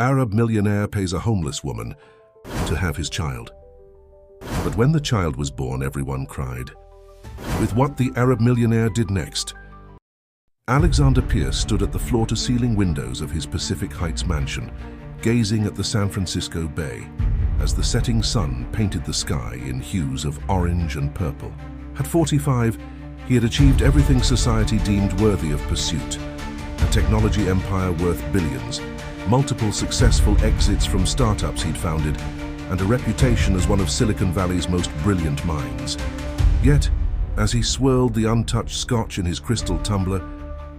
Arab millionaire pays a homeless woman to have his child. But when the child was born, everyone cried. With what the Arab millionaire did next, Alexander Pierce stood at the floor-to-ceiling windows of his Pacific Heights mansion, gazing at the San Francisco Bay as the setting sun painted the sky in hues of orange and purple. At 45, he had achieved everything society deemed worthy of pursuit: a technology empire worth billions, multiple successful exits from startups he'd founded, and a reputation as one of Silicon Valley's most brilliant minds. Yet, as he swirled the untouched scotch in his crystal tumbler,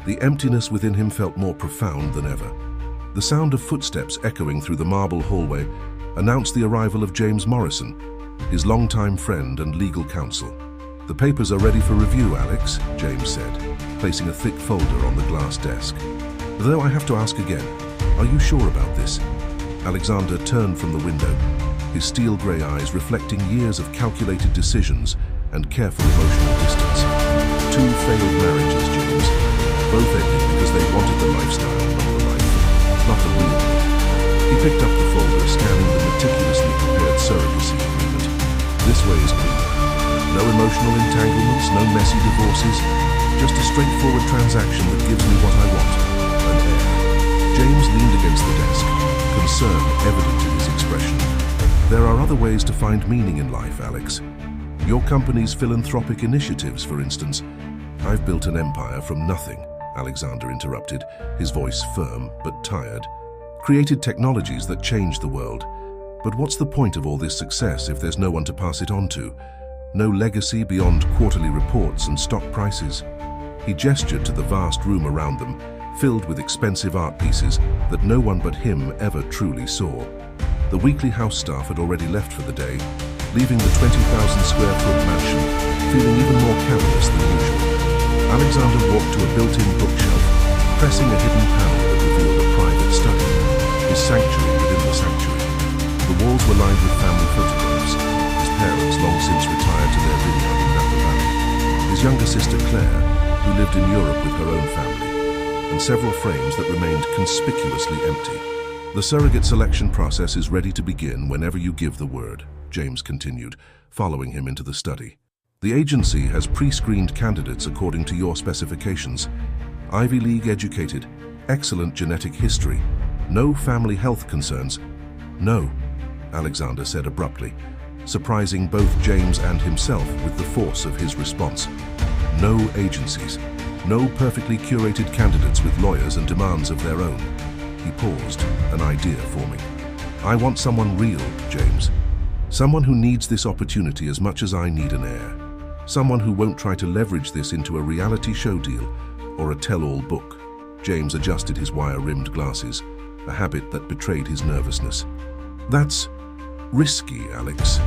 the emptiness within him felt more profound than ever. The sound of footsteps echoing through the marble hallway announced the arrival of James Morrison, his longtime friend and legal counsel. "The papers are ready for review, Alex," James said, placing a thick folder on the glass desk. "Though I have to ask again, are you sure about this?" Alexander turned from the window, his steel-grey eyes reflecting years of calculated decisions and careful emotional distance. "Two failed marriages, James. Both ended because they wanted the lifestyle, not the life, not the real." He picked up the folder, scanning the meticulously prepared surrogacy agreement. "This way is cleaner. No emotional entanglements, no messy divorces, just a straightforward transaction that gives me what I want, an heir." James leaned against the desk, concern evident in his expression. "There are other ways to find meaning in life, Alex. Your company's philanthropic initiatives, for instance." "I've built an empire from nothing," Alexander interrupted, his voice firm but tired. "Created technologies that changed the world. But what's the point of all this success if there's no one to pass it on to? No legacy beyond quarterly reports and stock prices?" He gestured to the vast room around them, filled with expensive art pieces that no one but him ever truly saw. The weekly house staff had already left for the day, leaving the 20,000 square foot mansion feeling even more cavernous than usual. Alexander walked to a built-in bookshelf, pressing a hidden panel that revealed a private study, his sanctuary within the sanctuary. The walls were lined with family photographs, his parents long since retired to their vineyard in Napa Valley, his younger sister Claire, who lived in Europe with her own family, and several frames that remained conspicuously empty. "The surrogate selection process is ready to begin whenever you give the word," James continued, following him into the study. "The agency has pre-screened candidates according to your specifications. Ivy League educated, excellent genetic history, no family health concerns." "No," Alexander said abruptly, surprising both James and himself with the force of his response. "No agencies, no perfectly curated candidates with lawyers and demands of their own." He paused, an idea forming. "I want someone real, James. Someone who needs this opportunity as much as I need an heir. Someone who won't try to leverage this into a reality show deal or a tell-all book." James adjusted his wire-rimmed glasses, a habit that betrayed his nervousness. "That's risky, Alex.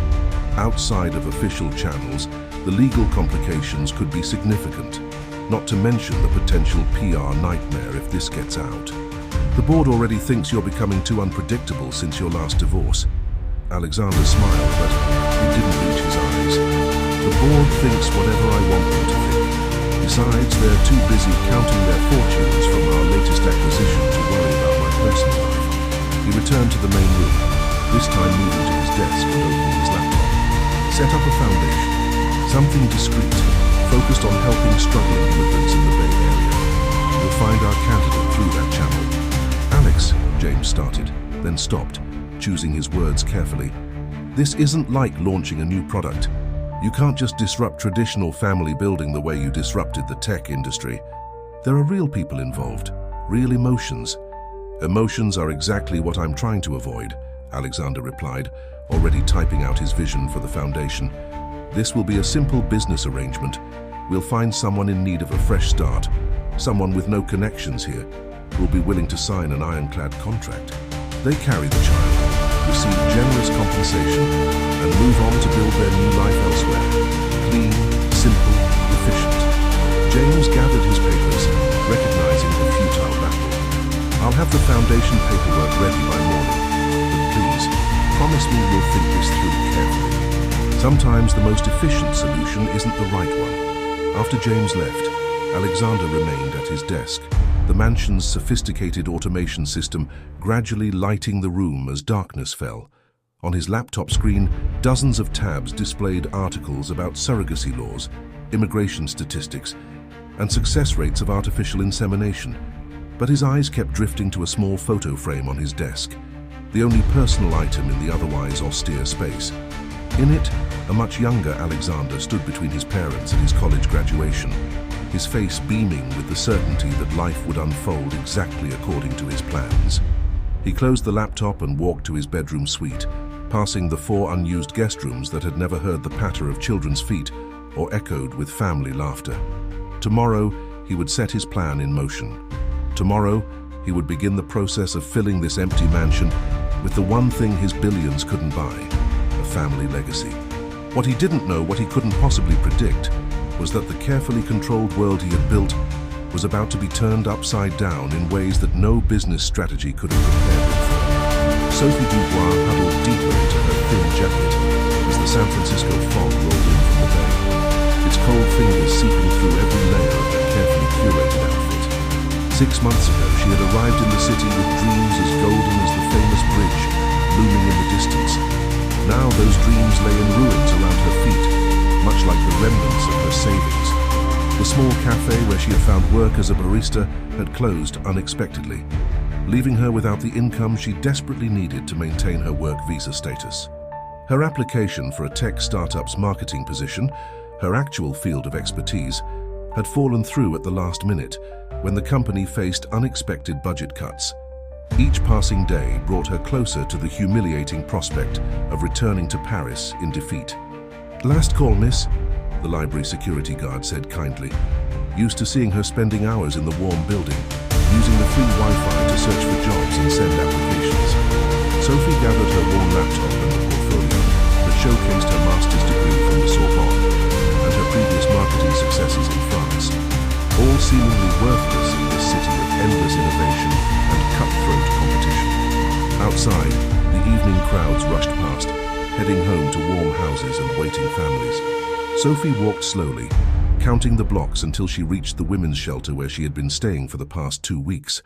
Outside of official channels, the legal complications could be significant, not to mention the potential PR nightmare if this gets out. The board already thinks you're becoming too unpredictable since your last divorce." Alexander smiled, but it didn't reach his eyes. "The board thinks whatever I want them to think. Besides, they're too busy counting their fortunes from our latest acquisition to worry about my personal life." He returned to the main room, this time moving to his desk and opening his laptop. "Set up a foundation, something discreet, focused on helping struggling immigrants in the Bay Area. We'll find our candidate through that channel." "Alex," James started, then stopped, choosing his words carefully. "This isn't like launching a new product. You can't just disrupt traditional family building the way you disrupted the tech industry. There are real people involved, real emotions." "Emotions are exactly what I'm trying to avoid," Alexander replied, already typing out his vision for the foundation. "This will be a simple business arrangement. We'll find someone in need of a fresh start, someone with no connections here, who'll be willing to sign an ironclad contract. They carry the child, receive generous compensation, and move on to build their new life elsewhere. Clean, simple, efficient." James gathered his papers, recognizing the futile battle. "I'll have the foundation paperwork ready by morning, but please, promise me you'll think this through carefully. Sometimes the most efficient solution isn't the right one." After James left, Alexander remained at his desk, the mansion's sophisticated automation system gradually lighting the room as darkness fell. On his laptop screen, dozens of tabs displayed articles about surrogacy laws, immigration statistics, and success rates of artificial insemination. But his eyes kept drifting to a small photo frame on his desk, the only personal item in the otherwise austere space. In it, a much younger Alexander stood between his parents and his college graduation, his face beaming with the certainty that life would unfold exactly according to his plans. He closed the laptop and walked to his bedroom suite, passing the 4 unused guest rooms that had never heard the patter of children's feet or echoed with family laughter. Tomorrow, he would set his plan in motion. Tomorrow, he would begin the process of filling this empty mansion with the one thing his billions couldn't buy, a family legacy. What he didn't know, what he couldn't possibly predict, was that the carefully controlled world he had built was about to be turned upside down in ways that no business strategy could have prepared him for. Sophie Dubois huddled deeper into her thin jacket as the San Francisco fog rolled in from the bay, its cold fingers seeping through every layer of her carefully curated outfit. 6 months ago, she had arrived in the city with dreams as golden as the famous bridge looming in the distance. Now those dreams lay in ruins around her feet, much like the remnants of her savings. The small cafe where she had found work as a barista had closed unexpectedly, leaving her without the income she desperately needed to maintain her work visa status. Her application for a tech startup's marketing position, her actual field of expertise, had fallen through at the last minute when the company faced unexpected budget cuts. Each passing day brought her closer to the humiliating prospect of returning to Paris in defeat. "Last call, miss," the library security guard said kindly, used to seeing her spending hours in the warm building, using the free Wi-Fi to search for jobs and send applications. Sophie gathered her worn laptop and the portfolio that showcased her master's degree from the Sorbonne and her previous marketing successes in France, all seemingly worthless in this city of endless innovation and cutthroat competition. Outside, the evening crowds rushed past, heading home to warm houses and waiting families. Sophie walked slowly, counting the blocks until she reached the women's shelter where she had been staying for the past 2 weeks.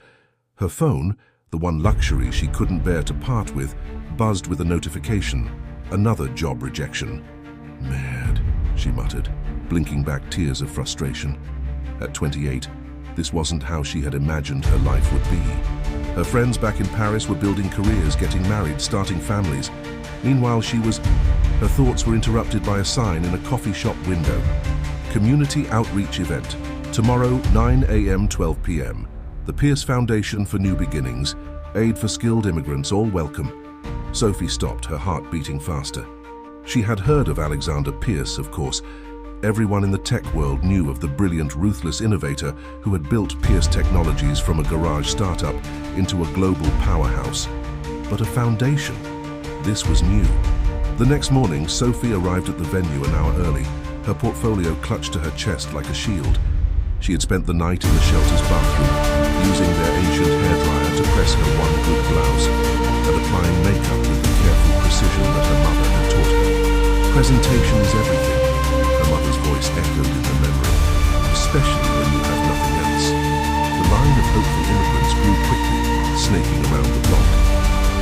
Her phone, the one luxury she couldn't bear to part with, buzzed with a notification. Another job rejection. "Mad," she muttered, blinking back tears of frustration. At 28, this wasn't how she had imagined her life would be. Her friends back in Paris were building careers, getting married, starting families. Meanwhile, her thoughts were interrupted by a sign in a coffee shop window. Community Outreach Event. Tomorrow, 9 a.m., 12 p.m. The Pierce Foundation for New Beginnings. Aid for skilled immigrants, all welcome. Sophie stopped, her heart beating faster. She had heard of Alexander Pierce, of course. Everyone in the tech world knew of the brilliant, ruthless innovator who had built Pierce Technologies from a garage startup into a global powerhouse. But a foundation? This was new. The next morning, Sophie arrived at the venue an hour early, her portfolio clutched to her chest like a shield. She had spent the night in the shelter's bathroom, using their ancient hairdryer to press her one good blouse, and applying makeup with the careful precision that her mother had taught her. Presentation is everything, her mother's voice echoed in her memory, especially when you have nothing else. The line of hopeful immigrants grew quickly, snaking around the block.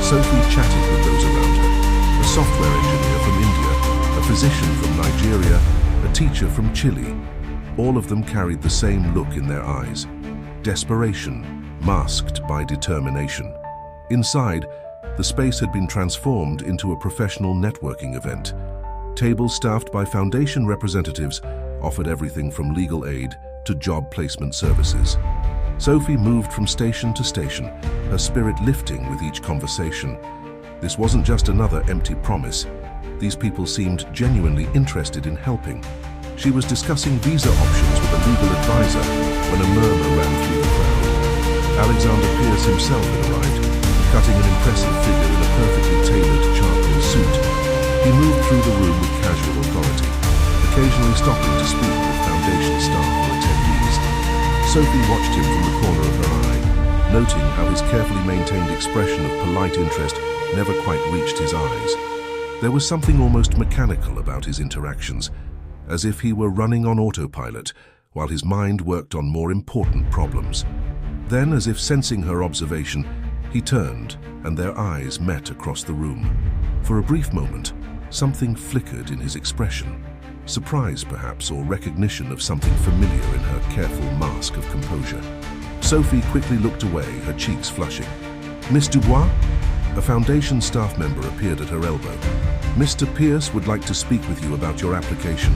Sophie chatted with those around her, a software engineer from India, a physician from Nigeria, a teacher from Chile. All of them carried the same look in their eyes, desperation masked by determination. Inside, the space had been transformed into a professional networking event. Tables staffed by foundation representatives offered everything from legal aid to job placement services. Sophie moved from station to station, her spirit lifting with each conversation. This wasn't just another empty promise. These people seemed genuinely interested in helping. She was discussing visa options with a legal advisor when a murmur ran through the crowd. Alexander Pierce himself had arrived, cutting an impressive figure in a perfectly tailored charcoal suit. He moved through the room with casual authority, occasionally stopping to speak with foundation staff or attendees. Sophie watched him from the corner of her eye, noting how his carefully maintained expression of polite interest never quite reached his eyes. There was something almost mechanical about his interactions, as if he were running on autopilot while his mind worked on more important problems. Then, as if sensing her observation, he turned and their eyes met across the room. For a brief moment, something flickered in his expression. Surprise, perhaps, or recognition of something familiar in her careful mask of composure. Sophie quickly looked away, her cheeks flushing. "Miss Dubois?" A Foundation staff member appeared at her elbow. "Mr. Pierce would like to speak with you about your application."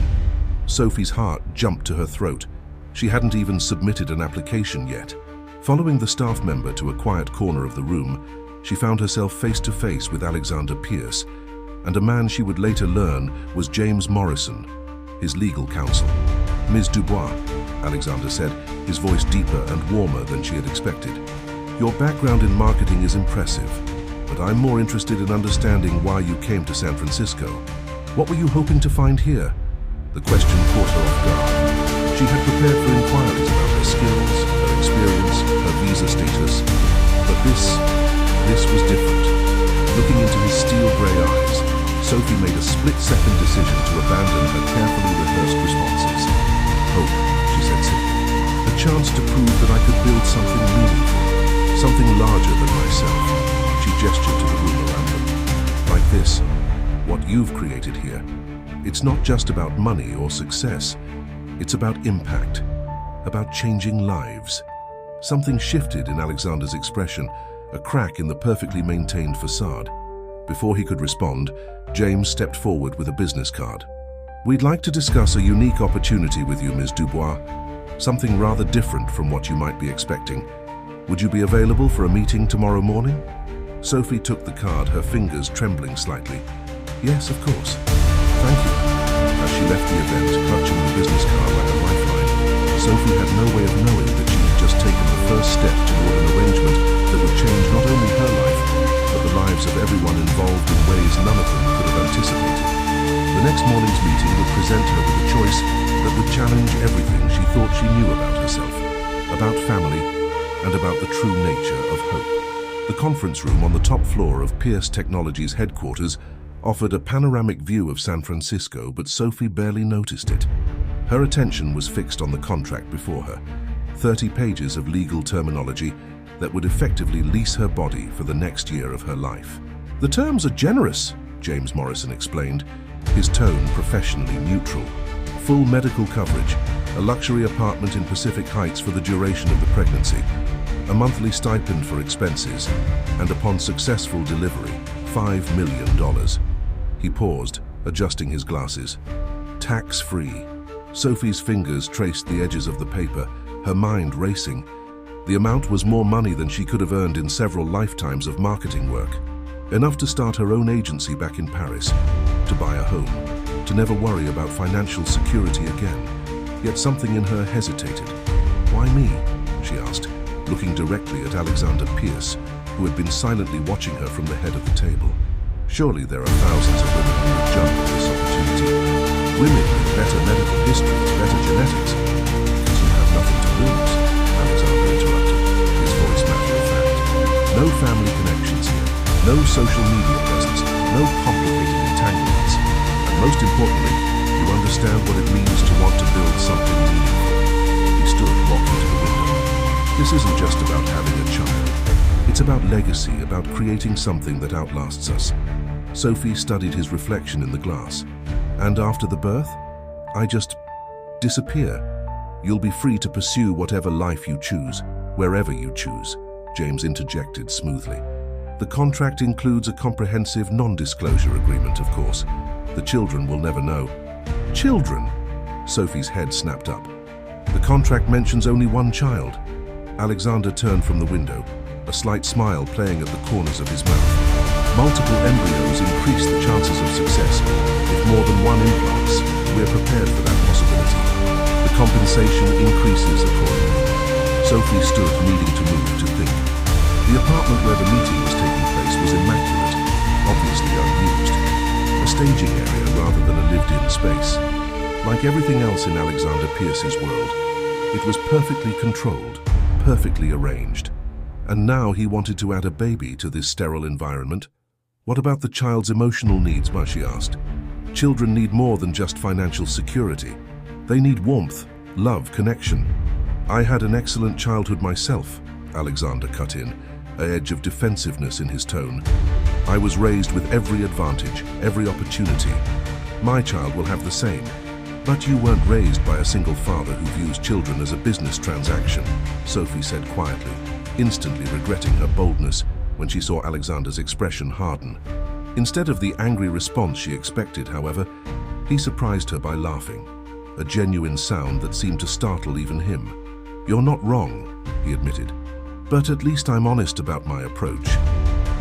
Sophie's heart jumped to her throat. She hadn't even submitted an application yet. Following the staff member to a quiet corner of the room, she found herself face to face with Alexander Pierce, and a man she would later learn was James Morrison, his legal counsel. "Ms. Dubois," Alexander said, his voice deeper and warmer than she had expected. "Your background in marketing is impressive, but I'm more interested in understanding why you came to San Francisco. What were you hoping to find here?" The question caught her off guard. She had prepared for inquiries about her skills, her experience, her visa status, but this was different. Looking into his steel-grey eyes, Sophie made a split-second decision to abandon her carefully rehearsed responses. "Hope," she said simply. "A chance to prove that I could build something meaningful, something larger than myself." She gestured to the room around them. "Like this, what you've created here. It's not just about money or success. It's about impact, about changing lives." Something shifted in Alexander's expression, a crack in the perfectly maintained facade. Before he could respond, James stepped forward with a business card. "We'd like to discuss a unique opportunity with you, Ms. Dubois. Something rather different from what you might be expecting. Would you be available for a meeting tomorrow morning?" Sophie took the card, her fingers trembling slightly. "Yes, of course. Thank you." As she left the event, clutching the business card like a lifeline, Sophie had no way of knowing that she had just taken the first step toward an arrangement that would change not only her life, but the lives of everyone involved in ways none of them could have anticipated. The next morning's meeting would present her with a choice that would challenge everything she thought she knew about herself, about family, and about the true nature of hope. The conference room on the top floor of Pierce Technologies headquarters offered a panoramic view of San Francisco, but Sophie barely noticed it. Her attention was fixed on the contract before her, 30 pages of legal terminology that would effectively lease her body for the next year of her life. "The terms are generous," James Morrison explained, his tone professionally neutral. "Full medical coverage, a luxury apartment in Pacific Heights for the duration of the pregnancy, a monthly stipend for expenses, and upon successful delivery, $5 million. He paused, adjusting his glasses. "Tax-free." Sophie's fingers traced the edges of the paper, her mind racing. The amount was more money than she could have earned in several lifetimes of marketing work. Enough to start her own agency back in Paris, to buy a home, to never worry about financial security again. Yet something in her hesitated. "Why me?" she asked, looking directly at Alexander Pierce, who had been silently watching her from the head of the table. Surely there are thousands of women who would jump at this opportunity. Women with better medical histories, better genetics. "Because you have nothing to lose," Alexander interrupted, his voice matter of fact. "No family connections here, no social media presence, no complicated entanglements. And most importantly, you understand what it means to want to build something meaningful." He stood, walking to the window. "This isn't just about having a child. It's about legacy, about creating something that outlasts us." Sophie studied his reflection in the glass. "And after the birth, I just disappear. You'll be free to pursue whatever life you choose, wherever you choose," James interjected smoothly. "The contract includes a comprehensive non-disclosure agreement, of course. The children will never know." "Children?" Sophie's head snapped up. "The contract mentions only one child." Alexander turned from the window, a slight smile playing at the corners of his mouth. "Multiple embryos increase the chances of success. If more than one implants, we're prepared for that possibility. The compensation increases accordingly." Sophie stood, needing to move to think. The apartment where the meeting was taking place was immaculate, obviously unused. A staging area rather than a lived-in space. Like everything else in Alexander Pierce's world, it was perfectly controlled, perfectly arranged. And now he wanted to add a baby to this sterile environment. "What about the child's emotional needs?" she asked. "Children need more than just financial security. They need warmth, love, connection. I had an excellent childhood myself," Alexander cut in, an edge of defensiveness in his tone. "I was raised with every advantage, every opportunity. My child will have the same. But you weren't raised by a single father who views children as a business transaction," Sophie said quietly, instantly regretting her boldness when she saw Alexander's expression harden. Instead of the angry response she expected, however, he surprised her by laughing, a genuine sound that seemed to startle even him. "You're not wrong," he admitted, "but at least I'm honest about my approach.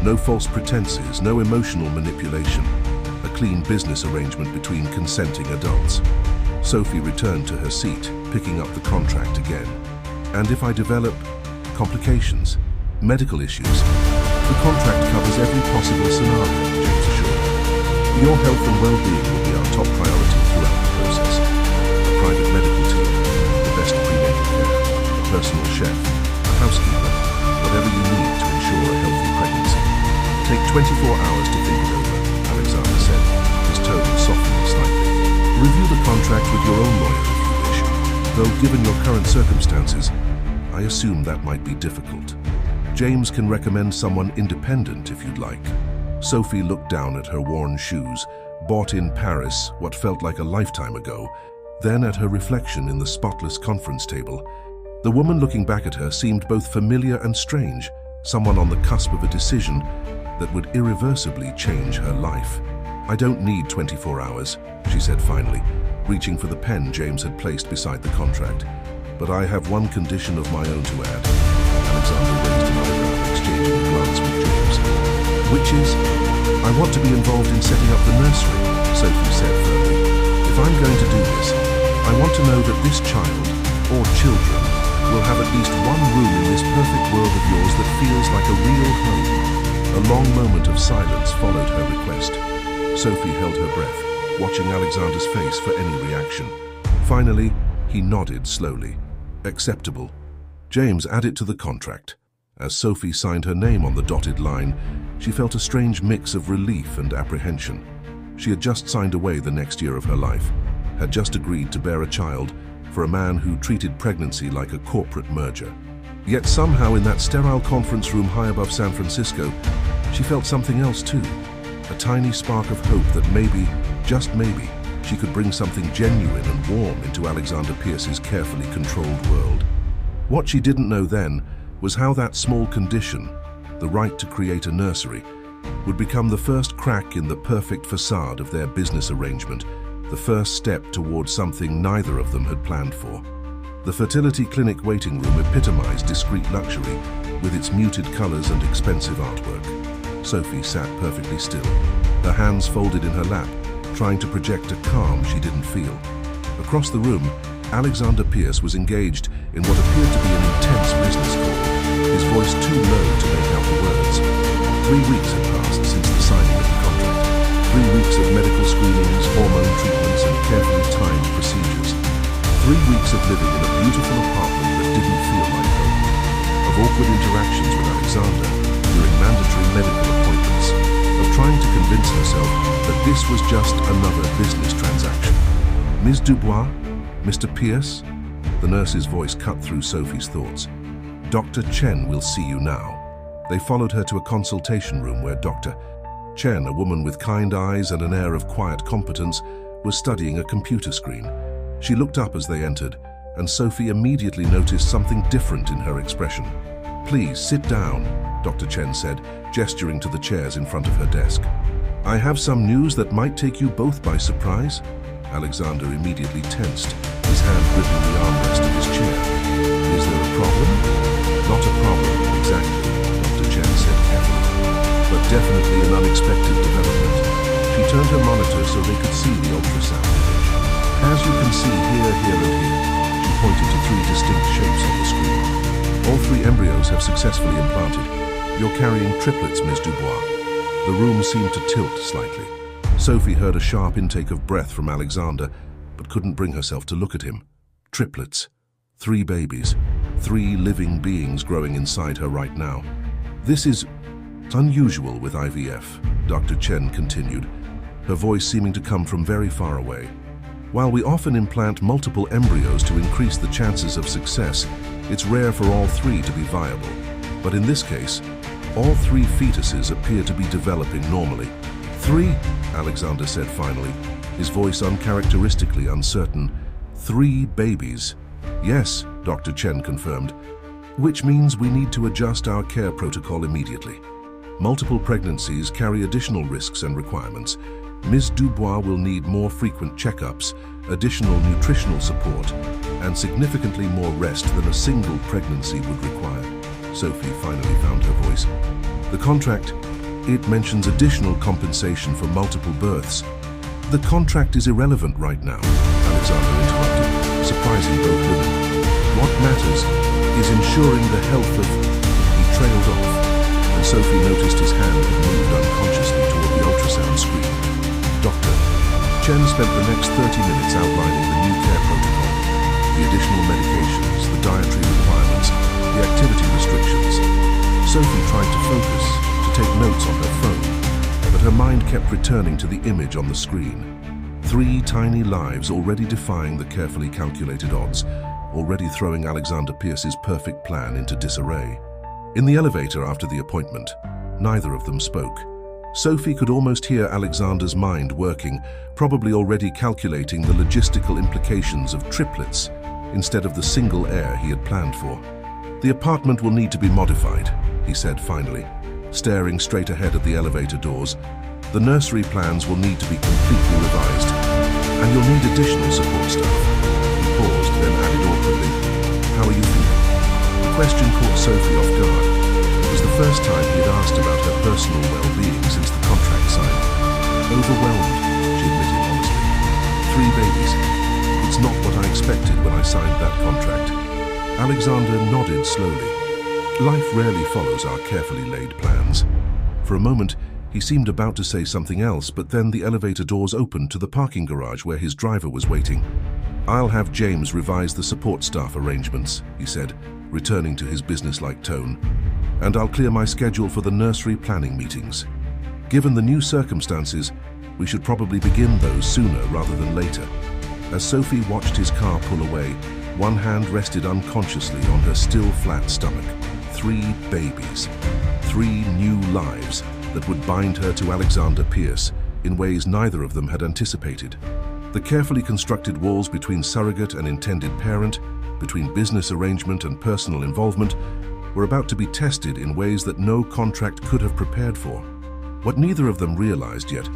No false pretenses, no emotional manipulation, a clean business arrangement between consenting adults." Sophie returned to her seat, picking up the contract again. "And if I develop complications, medical issues, the contract covers every possible scenario," James assured her. "Your health and well-being will be our top priority throughout the process. A private medical team, the best prenatal care, a personal chef, a housekeeper, whatever you need to ensure a healthy pregnancy. Take 24 hours to think it over," Alexander said, his tone softening slightly. "Review the contract with your own lawyer if you wish, though given your current circumstances, I assume that might be difficult. James can recommend someone independent if you'd like." Sophie looked down at her worn shoes, bought in Paris what felt like a lifetime ago, then at her reflection in the spotless conference table. The woman looking back at her seemed both familiar and strange, someone on the cusp of a decision that would irreversibly change her life. "I don't need 24 hours, she said finally, reaching for the pen James had placed beside the contract. "But I have one condition of my own to add." Alexander raised an eyebrow, exchanging a glance with James. "Which is, I want to be involved in setting up the nursery," Sophie said firmly. "If I'm going to do this, I want to know that this child, or children, will have at least one room in this perfect world of yours that feels like a real home." A long moment of silence followed her request. Sophie held her breath, watching Alexander's face for any reaction. Finally, he nodded slowly. "Acceptable." James added to the contract. As Sophie signed her name on the dotted line, she felt a strange mix of relief and apprehension. She had just signed away the next year of her life, had just agreed to bear a child for a man who treated pregnancy like a corporate merger. Yet somehow in that sterile conference room high above San Francisco, she felt something else too, a tiny spark of hope that maybe, just maybe, she could bring something genuine and warm into Alexander Pierce's carefully controlled world. What she didn't know then was how that small condition, the right to create a nursery, would become the first crack in the perfect facade of their business arrangement, the first step towards something neither of them had planned for. The fertility clinic waiting room epitomized discreet luxury with its muted colors and expensive artwork. Sophie sat perfectly still, her hands folded in her lap, trying to project a calm she didn't feel. Across the room, Alexander Pierce was engaged in what appeared to be an intense business call, his voice too low to make out the words. 3 weeks had passed since the signing of the contract. 3 weeks of medical screenings, hormone treatments, and carefully timed procedures. 3 weeks of living in a beautiful apartment that didn't feel like home. Of awkward interactions with Alexander during mandatory medical appointments. Of trying to convince herself that this was just another business transaction. "Ms. Dubois? Mr. Pierce?" The nurse's voice cut through Sophie's thoughts. "Dr. Chen will see you now." They followed her to a consultation room where Dr. Chen, a woman with kind eyes and an air of quiet competence, was studying a computer screen. She looked up as they entered, and Sophie immediately noticed something different in her expression. "Please, sit down," Dr. Chen said, gesturing to the chairs in front of her desk. "I have some news that might take you both by surprise." Alexander immediately tensed, his hand gripping the armrest of his chair. "Is there a problem?" "Not a problem, exactly," Dr. Chen said carefully, "but definitely an unexpected development." She turned her monitor so they could see the ultrasound image. "As you can see here, here, and here," she pointed to 3 distinct shapes on the screen. "All 3 embryos have successfully implanted. You're carrying triplets, Ms. Dubois." The room seemed to tilt slightly. Sophie heard a sharp intake of breath from Alexander, but couldn't bring herself to look at him. Triplets. 3 babies. 3 living beings growing inside her right now. "This is unusual with IVF," Dr. Chen continued, her voice seeming to come from very far away. "While we often implant multiple embryos to increase the chances of success, It's rare for all three to be viable, but in this case, all three fetuses appear to be developing normally. 3, Alexander said finally, his voice uncharacteristically uncertain. 3 babies. Yes, Dr. Chen confirmed, which means we need to adjust our care protocol immediately. Multiple pregnancies carry additional risks and requirements. Ms. Dubois will need more frequent checkups, additional nutritional support, and significantly more rest than a single pregnancy would require. Sophie finally found her voice. The contract, it mentions additional compensation for multiple births. The contract is irrelevant right now, Alexander interrupted, surprising both women. What matters is ensuring the health of... He trailed off, and Sophie noticed his hand had moved unconsciously toward the ultrasound screen. Doctor, Chen spent the next 30 minutes outlining the new care protocol, the additional medications, the dietary requirements, the activity restrictions. Sophie tried to focus, to take notes on her phone, but her mind kept returning to the image on the screen. 3 tiny lives already defying the carefully calculated odds, already throwing Alexander Pierce's perfect plan into disarray. In the elevator after the appointment, neither of them spoke. Sophie could almost hear Alexander's mind working, probably already calculating the logistical implications of triplets instead of the single heir he had planned for. The apartment will need to be modified, he said finally, staring straight ahead at the elevator doors. The nursery plans will need to be completely revised, and you'll need additional support staff. He paused, then added awkwardly, "How are you feeling?" The question caught Sophie off guard. It was the first time he had asked about her personal well-being since the contract signed. Overwhelmed, she admitted honestly. 3 babies. It's not what I expected when I signed that contract. Alexander nodded slowly. Life rarely follows our carefully laid plans. For a moment, he seemed about to say something else, but then the elevator doors opened to the parking garage where his driver was waiting. "I'll have James revise the support staff arrangements," he said, returning to his businesslike tone. "And I'll clear my schedule for the nursery planning meetings. Given the new circumstances, we should probably begin those sooner rather than later." As Sophie watched his car pull away, one hand rested unconsciously on her still flat stomach. 3 babies. 3 new lives that would bind her to Alexander Pierce in ways neither of them had anticipated. The carefully constructed walls between surrogate and intended parent, between business arrangement and personal involvement, were about to be tested in ways that no contract could have prepared for. What neither of them realized yet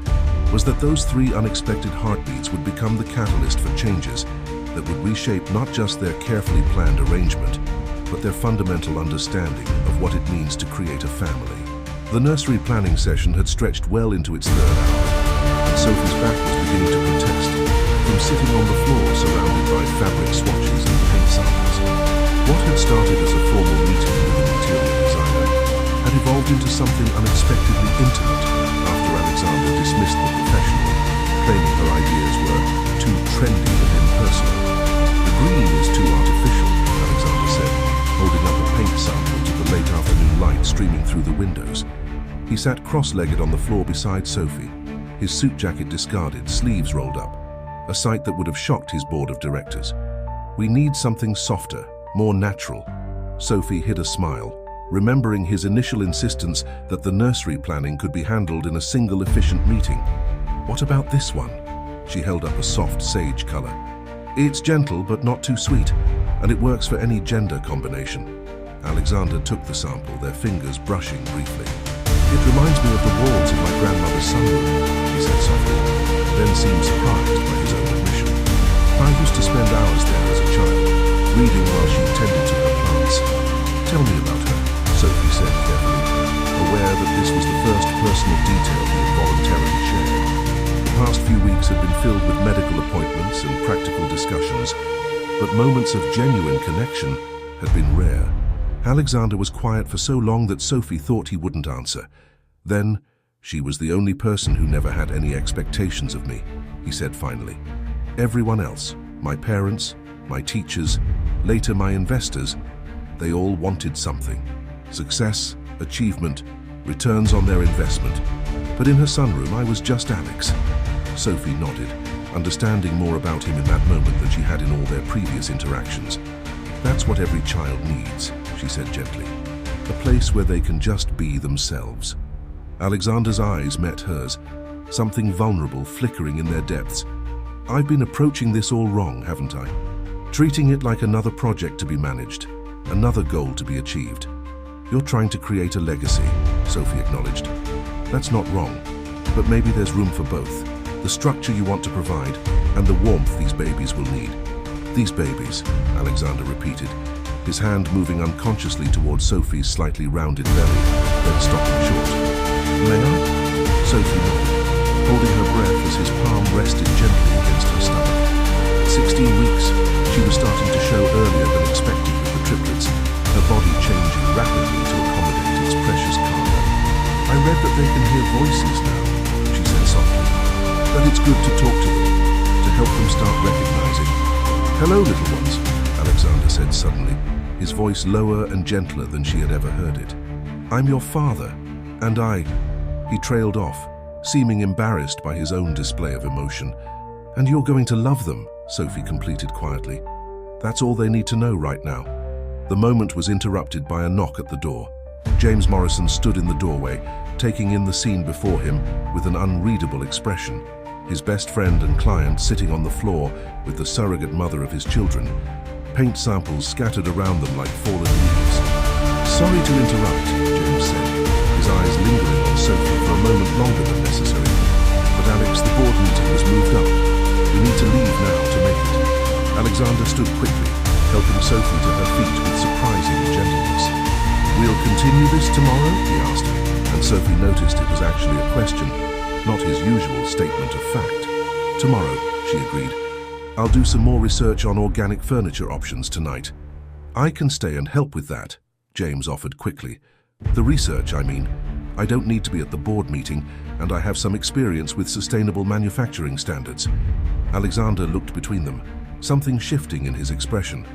was that those 3 unexpected heartbeats would become the catalyst for changes that would reshape not just their carefully planned arrangement, but their fundamental understanding of what it means to create a family. The nursery planning session had stretched well into its 3rd hour, and Sophie's back was beginning to protest, from sitting on the floor surrounded by fabric swatches and paint samples. What had started as a formal meeting with an interior designer had evolved into something unexpectedly intimate after Alexander dismissed the professional, claiming her ideas were too trendy and impersonal. "The green is too artificial," Alexander said, holding up a paint sample to the late afternoon light streaming through the windows. He sat cross-legged on the floor beside Sophie, his suit jacket discarded, sleeves rolled up, a sight that would have shocked his board of directors. "We need something softer, more natural." Sophie hid a smile, remembering his initial insistence that the nursery planning could be handled in a single efficient meeting. "What about this one?" She held up a soft sage color. "It's gentle but not too sweet, and it works for any gender combination." Alexander took the sample, their fingers brushing briefly. "It reminds me of the walls in my grandmother's sunroom," he said softly, then seemed surprised by his own admission. "I used to spend hours there as a child, reading while she tended to her plants." "Tell me about her," Sophie said carefully, aware that this was the first personal detail he had voluntarily shared. The past few weeks had been filled with medical appointments and practical discussions, but moments of genuine connection had been rare. Alexander was quiet for so long that Sophie thought he wouldn't answer. Then, "She was the only person who never had any expectations of me," he said finally. "Everyone else, my parents, my teachers, later my investors, they all wanted something. Success, achievement, returns on their investment. But in her sunroom, I was just Alex." Sophie nodded, understanding more about him in that moment than she had in all their previous interactions. That's what every child needs, she said gently. A place where they can just be themselves. Alexander's eyes met hers, something vulnerable flickering in their depths. I've been approaching this all wrong, haven't I? Treating it like another project to be managed, another goal to be achieved. You're trying to create a legacy, Sophie acknowledged. That's not wrong, but maybe there's room for both. The structure you want to provide and the warmth these babies will need. These babies, Alexander repeated, his hand moving unconsciously towards Sophie's slightly rounded belly, then stopping short. May I? Sophie nodded, holding her breath as his palm rested gently against her stomach. At 16 weeks, she was starting to show earlier than expected with the triplets, her body changing rapidly to accommodate its precious cargo. I read that they can hear voices now, she said softly. That it's good to talk to them, to help them start recognizing. Hello, little ones, Alexander said suddenly, his voice lower and gentler than she had ever heard it. I'm your father, and He trailed off, seeming embarrassed by his own display of emotion. And you're going to love them, Sophie completed quietly. That's all they need to know right now. The moment was interrupted by a knock at the door. James Morrison stood in the doorway, taking in the scene before him with an unreadable expression. His best friend and client sitting on the floor with the surrogate mother of his children, paint samples scattered around them like fallen leaves. Sorry to interrupt, James said, his eyes lingering on Sophie for a moment longer than necessary. But Alex, the board meeting was moved up. We need to leave now to make it. Alexander stood quickly, helping Sophie to her feet with surprising gentleness. We'll continue this tomorrow, he asked, and Sophie noticed it was actually a question, not his usual statement of fact. Tomorrow, she agreed. I'll do some more research on organic furniture options tonight. I can stay and help with that, James offered quickly. The research, I mean. I don't need to be at the board meeting, and I have some experience with sustainable manufacturing standards. Alexander looked between them, something shifting in his expression.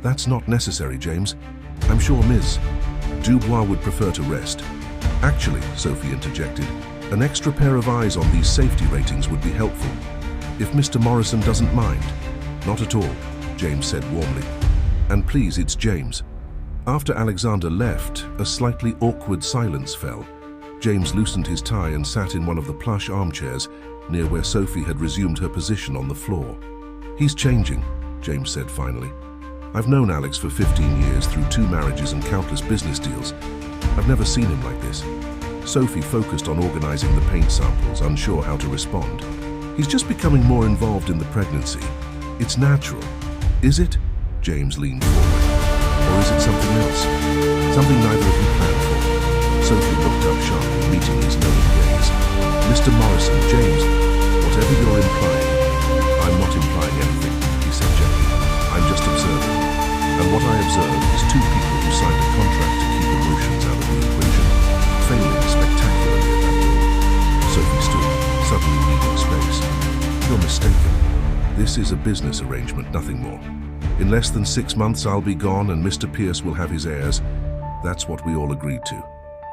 That's not necessary, James. I'm sure Ms. Dubois would prefer to rest. Actually, Sophie interjected, an extra pair of eyes on these safety ratings would be helpful. If Mr. Morrison doesn't mind. Not at all, James said warmly. And please, it's James. After Alexander left, a slightly awkward silence fell. James loosened his tie and sat in one of the plush armchairs near where Sophie had resumed her position on the floor. He's changing, James said finally. I've known Alex for 15 years through 2 marriages and countless business deals. I've never seen him like this. Sophie focused on organizing the paint samples, unsure how to respond. He's just becoming more involved in the pregnancy. It's natural. Is it? James leaned forward. Or is it something else? Something neither of you planned for. Sophie looked up sharply, meeting his knowing gaze. Mr. Morrison, James, whatever you're implying, I'm not implying anything, he said gently. I'm just observing. And what I observe is 2 people who signed a contract to keep emotions out of the equation, failing spectacularly at that door. Sophie stood, suddenly needing space. You're mistaken. This is a business arrangement, nothing more. In less than 6 months, I'll be gone and Mr. Pierce will have his heirs. That's what we all agreed to.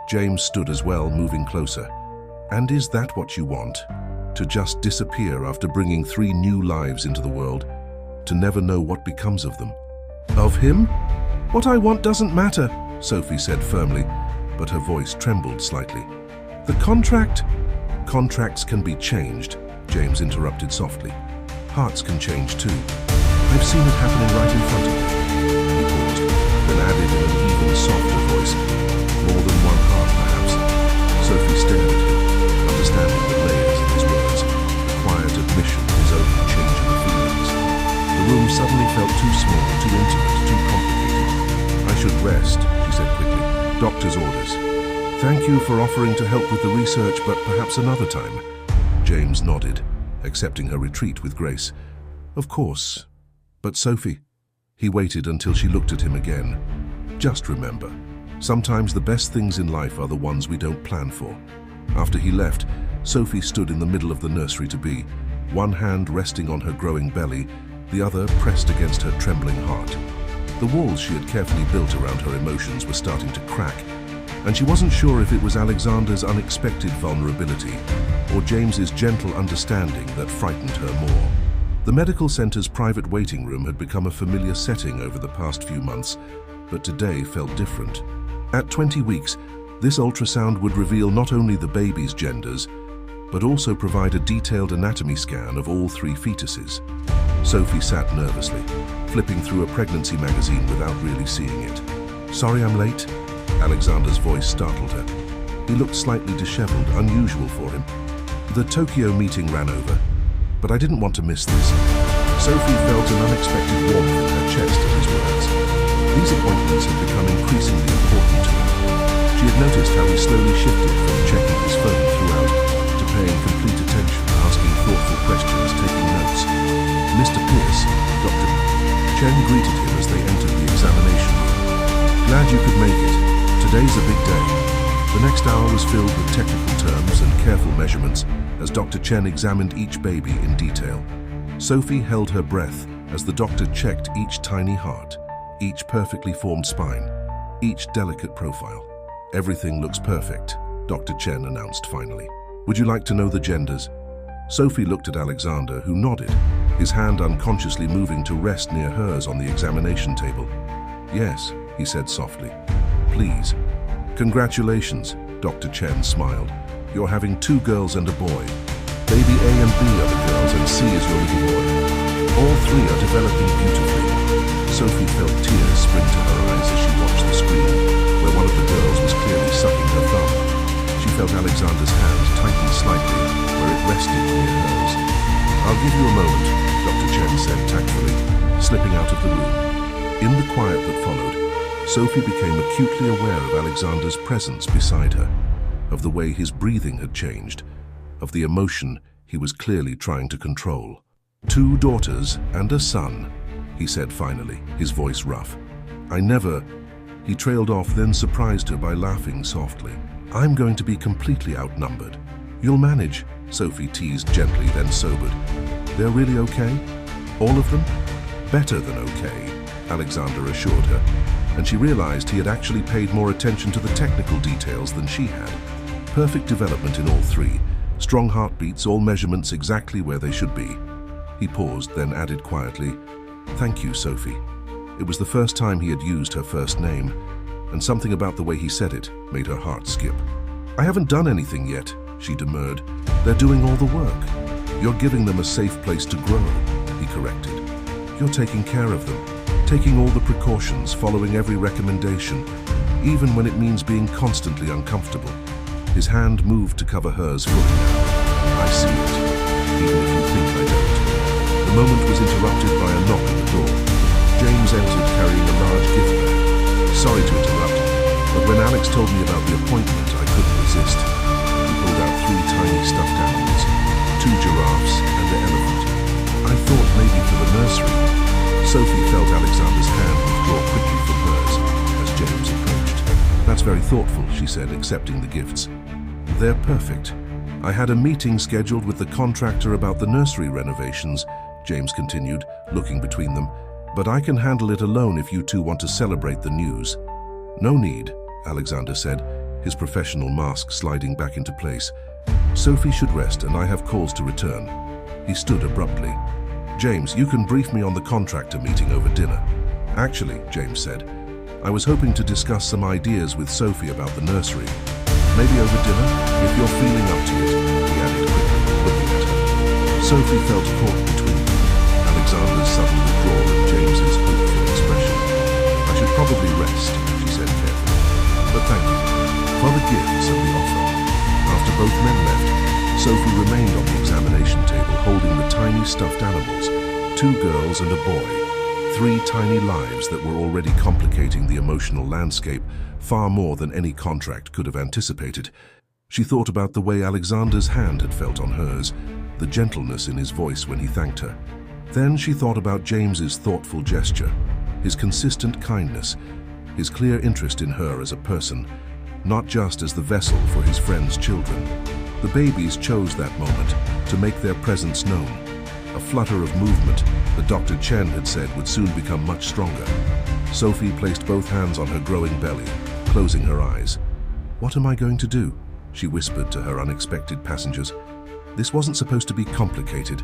James stood as well, moving closer. And is that what you want? To just disappear after bringing 3 new lives into the world? To never know what becomes of them? Of him? What I want doesn't matter, Sophie said firmly, but her voice trembled slightly. The contract? Contracts can be changed, James interrupted softly. Hearts can change too. I've seen it happening right in front of me. He paused, then added in an even softer voice, more than 1 heart perhaps. Sophie stared at him, understanding the layers of his words, the quiet admission of his own changing feelings. The room suddenly felt too small, too intimate, too complicated. I should rest, she said quickly. Doctor's orders. Thank you for offering to help with the research, but perhaps another time. James nodded, accepting her retreat with grace. Of course. But Sophie, he waited until she looked at him again. Just remember, sometimes the best things in life are the ones we don't plan for. After he left, Sophie stood in the middle of the nursery-to-be, one hand resting on her growing belly, the other pressed against her trembling heart. The walls she had carefully built around her emotions were starting to crack, and she wasn't sure if it was Alexander's unexpected vulnerability or James's gentle understanding that frightened her more. The medical center's private waiting room had become a familiar setting over the past few months, but today felt different. At 20 weeks, this ultrasound would reveal not only the baby's genders, but also provide a detailed anatomy scan of all 3 fetuses. Sophie sat nervously, flipping through a pregnancy magazine without really seeing it. "Sorry I'm late?" Alexander's voice startled her. He looked slightly disheveled, unusual for him. "The Tokyo meeting ran over, but I didn't want to miss this." Sophie felt an unexpected warmth in her chest at his words. These appointments had become increasingly important to her. She had noticed how he slowly shifted from checking his phone throughout to paying complete attention, asking thoughtful questions, taking notes. Mr. Pierce, Dr. Chen greeted him as they entered the examination room. "Glad you could make it. Today's a big day." The next hour was filled with technical terms and careful measurements as Dr. Chen examined each baby in detail. Sophie held her breath as the doctor checked each tiny heart, each perfectly formed spine, each delicate profile. "Everything looks perfect," Dr. Chen announced finally. "Would you like to know the genders?" Sophie looked at Alexander, who nodded, his hand unconsciously moving to rest near hers on the examination table. "Yes," he said softly. "Please." "Congratulations," Dr. Chen smiled. "You're having 2 girls and a boy. Baby A and B are the girls and C is your little boy. All 3 are developing beautifully." Sophie felt tears spring to her eyes as she watched the screen, where one of the girls was clearly sucking her thumb. She felt Alexander's hand tighten slightly where it rested near hers. "I'll give you a moment," Dr. Chen said tactfully, slipping out of the room. In the quiet that followed, Sophie became acutely aware of Alexander's presence beside her, of the way his breathing had changed, of the emotion he was clearly trying to control. "2 daughters and a son," he said finally, his voice rough. "I never—" He trailed off, then surprised her by laughing softly. "I'm going to be completely outnumbered." "You'll manage," Sophie teased gently, then sobered. "They're really okay? All of them?" "Better than okay," Alexander assured her, and she realized he had actually paid more attention to the technical details than she had. Perfect development in all 3, strong heartbeats, all measurements exactly where they should be. He paused, then added quietly, "Thank you, Sophie." It was the first time he had used her first name, and something about the way he said it made her heart skip. "I haven't done anything yet," she demurred. "They're doing all the work." "You're giving them a safe place to grow," he corrected. "You're taking care of them, taking all the precautions, following every recommendation, even when it means being constantly uncomfortable." His hand moved to cover hers fully now. "I see it, even if you think I don't." The moment was interrupted by a knock at the door. James entered carrying a large gift bag. "Sorry to interrupt, but when Alex told me about the appointment, I couldn't resist." He pulled out 3 tiny stuffed animals, 2 giraffes and an elephant. "I thought maybe for the nursery." Sophie felt Alexander's hand withdraw quickly from hers as James approached. "That's very thoughtful," she said, accepting the gifts. "They're perfect. I had a meeting scheduled with the contractor about the nursery renovations," James continued, looking between them. "But I can handle it alone if you 2 want to celebrate the news." "No need," Alexander said, his professional mask sliding back into place. "Sophie should rest and I have calls to return." He stood abruptly. "James, you can brief me on the contractor meeting over dinner." "Actually," James said, "I was hoping to discuss some ideas with Sophie about the nursery. Maybe over dinner, if you're feeling up to it," he added quickly, looking at her. Sophie felt caught between them, Alexander's sudden withdrawal and James's hopeful expression. "I should probably rest," she said carefully. "But thank you for the gifts and the offer." After both men left, Sophie remained on the examination table holding the tiny stuffed animals, 2 girls and a boy, 3 tiny lives that were already complicating the emotional landscape far more than any contract could have anticipated. She thought about the way Alexander's hand had felt on hers, the gentleness in his voice when he thanked her. Then she thought about James's thoughtful gesture, his consistent kindness, his clear interest in her as a person, not just as the vessel for his friend's children. The babies chose that moment to make their presence known. A flutter of movement that Dr. Chen had said would soon become much stronger. Sophie placed both hands on her growing belly, closing her eyes. "What am I going to do?" she whispered to her unexpected passengers. This wasn't supposed to be complicated.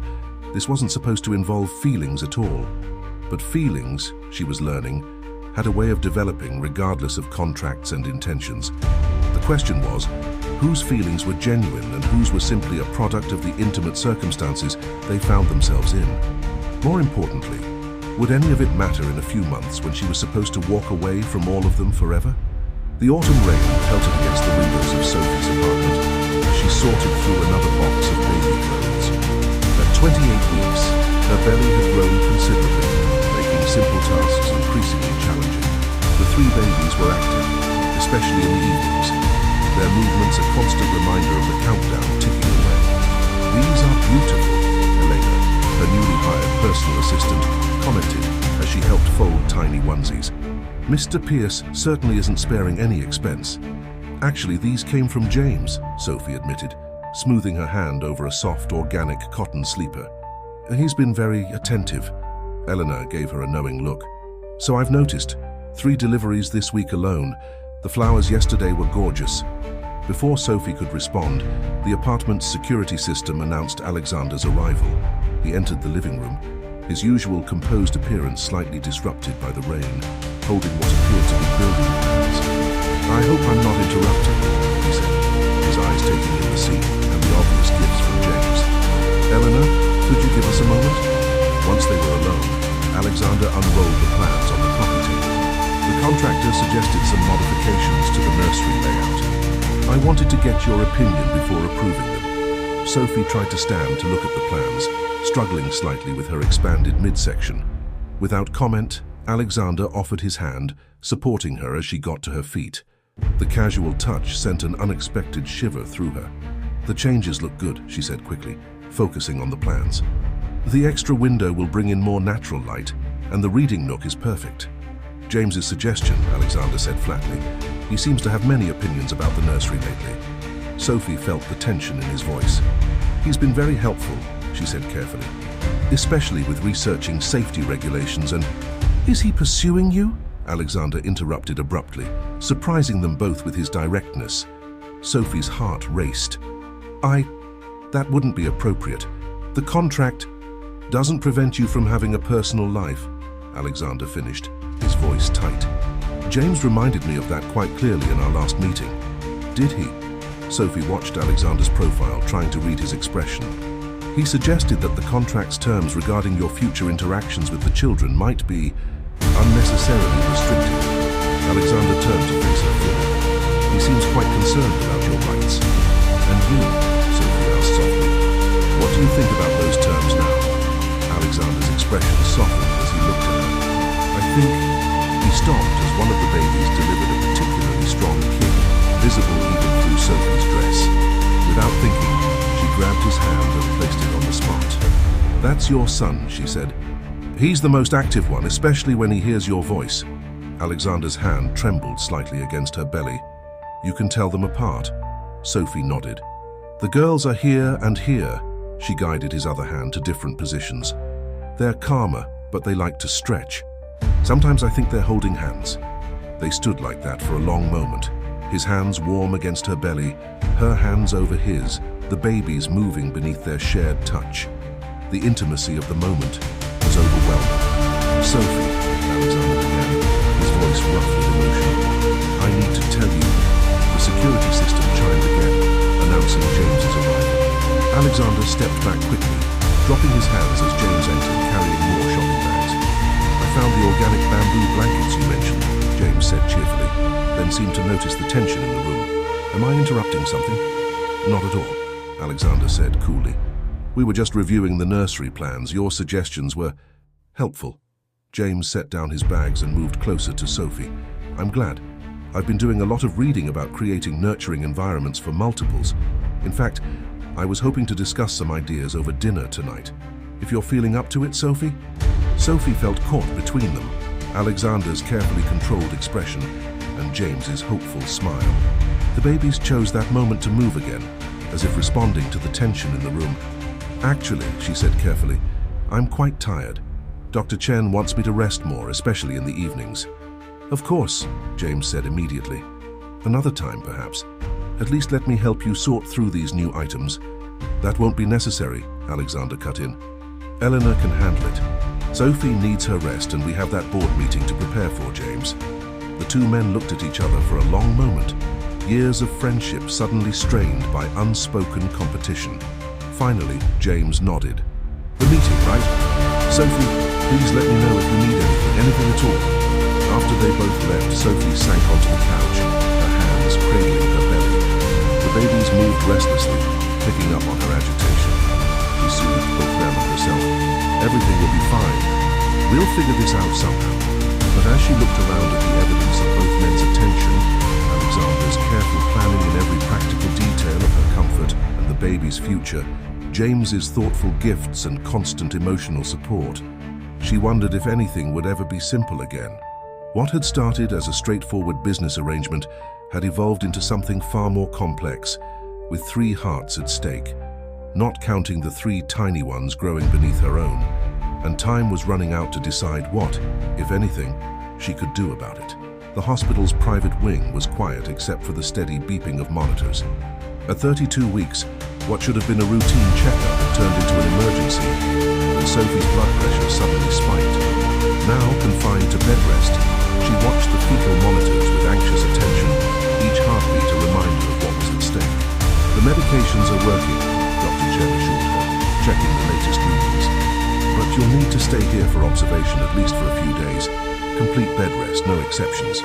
This wasn't supposed to involve feelings at all. But feelings, she was learning, had a way of developing regardless of contracts and intentions. The question was, whose feelings were genuine and whose were simply a product of the intimate circumstances they found themselves in? More importantly, would any of it matter in a few months when she was supposed to walk away from all of them forever? The autumn rain pelted against the windows of Sophie's apartment as she sorted through another box of baby clothes. At 28 weeks, her belly had grown considerably, making simple tasks increasingly challenging. The three babies were active, especially in the evenings, their movements a constant reminder of the countdown ticking away. "These are beautiful," Elena, her newly hired personal assistant, commented as she helped fold tiny onesies. "Mr. Pierce certainly isn't sparing any expense." "Actually, these came from James," Sophie admitted, smoothing her hand over a soft, organic cotton sleeper. "He's been very attentive." Eleanor gave her a knowing look. "So I've noticed. 3 deliveries this week alone. The flowers yesterday were gorgeous." Before Sophie could respond, the apartment's security system announced Alexander's arrival. He entered the living room, his usual composed appearance slightly disrupted by the rain, holding what appeared to be building plans. "I hope I'm not interrupting," he said, his eyes taking in the scene and the obvious gifts from James. "Eleanor, could you give us a moment?" Once they were alone, Alexander unrolled the plans on the coffee table. The contractor suggested some modifications to the nursery layout. "I wanted to get your opinion before approving them." Sophie tried to stand to look at the plans, struggling slightly with her expanded midsection. Without comment, Alexander offered his hand, supporting her as she got to her feet. The casual touch sent an unexpected shiver through her. "The changes look good," she said quickly, focusing on the plans. "The extra window will bring in more natural light, and the reading nook is perfect." "James's suggestion," Alexander said flatly. "He seems to have many opinions about the nursery lately." Sophie felt the tension in his voice. "He's been very helpful," she said carefully, "especially with researching safety regulations and—" "Is he pursuing you?" Alexander interrupted abruptly, surprising them both with his directness. Sophie's heart raced. That wouldn't be appropriate. The contract doesn't prevent you from having a personal life," Alexander finished, his voice tight. "James reminded me of that quite clearly in our last meeting." "Did he?" Sophie watched Alexander's profile, trying to read his expression. "He suggested that the contract's terms regarding your future interactions with the children might be unnecessarily restricted." Alexander turned to face her fully. "He seems quite concerned about your rights." "And you?" Sophie asked softly. "What do you think about those terms now?" Alexander's expression softened as he looked at her. "I think..." He stopped as one of the babies delivered a particularly strong kick, visible even through Sophie's dress. Without thinking, she grabbed his hand and placed it on the spot. "That's your son," she said. "He's the most active one, especially when he hears your voice." Alexander's hand trembled slightly against her belly. "You can tell them apart?" Sophie nodded. "The girls are here and here." She guided his other hand to different positions. "They're calmer, but they like to stretch. Sometimes I think they're holding hands." They stood like that for a long moment, his hands warm against her belly, her hands over his, the babies moving beneath their shared touch. The intimacy of the moment was overwhelming. "Sophie," Alexander began, his voice rough with emotion, "I need to tell you." The security system chimed again, announcing James's arrival. Alexander stepped back quickly, dropping his hands as James entered, carrying more shopping bags. "I found the organic bamboo blankets you mentioned," James said cheerfully, then seemed to notice the tension in the room. "Am I interrupting something?" "Not at all," Alexander said coolly. "We were just reviewing the nursery plans. Your suggestions were helpful." James set down his bags and moved closer to Sophie. "I'm glad. I've been doing a lot of reading about creating nurturing environments for multiples. In fact, I was hoping to discuss some ideas over dinner tonight. If you're feeling up to it, Sophie?" Sophie felt caught between them, Alexander's carefully controlled expression and James's hopeful smile. The babies chose that moment to move again, as if responding to the tension in the room. "Actually," she said carefully, "I'm quite tired. Dr. Chen wants me to rest more, especially in the evenings." "Of course," James said immediately. "Another time, perhaps. At least let me help you sort through these new items." "That won't be necessary," Alexander cut in. Eleanor can handle it. Sophie needs her rest, and we have that board meeting to prepare for, James. The two men looked at each other for a long moment. Years of friendship suddenly strained by unspoken competition. Finally, James nodded. The meeting, right? Sophie, please let me know if you need anything at all. After they both left, Sophie sank onto the couch, her hands cradling her belly. The babies moved restlessly, picking up on her agitation. She soothed both them and herself. Everything will be fine. We'll figure this out somehow. But as she looked around at the evidence of both men's attention, Alexander's careful planning in every practical detail of her comfort and the baby's future, James's thoughtful gifts and constant emotional support, she wondered if anything would ever be simple again. What had started as a straightforward business arrangement had evolved into something far more complex, with 3 hearts at stake, not counting the 3 tiny ones growing beneath her own, and time was running out to decide what, if anything, she could do about it. The hospital's private wing was quiet except for the steady beeping of monitors. At 32 weeks, what should have been a routine checkup had turned into an emergency, when Sophie's blood pressure suddenly spiked. Now confined to bed rest, she watched the fetal monitors with anxious attention, each heartbeat a reminder of what was at stake. The medications are working, Dr. Chen assured her, checking the latest readings. But you'll need to stay here for observation at least for a few days. Complete bed rest, no exceptions.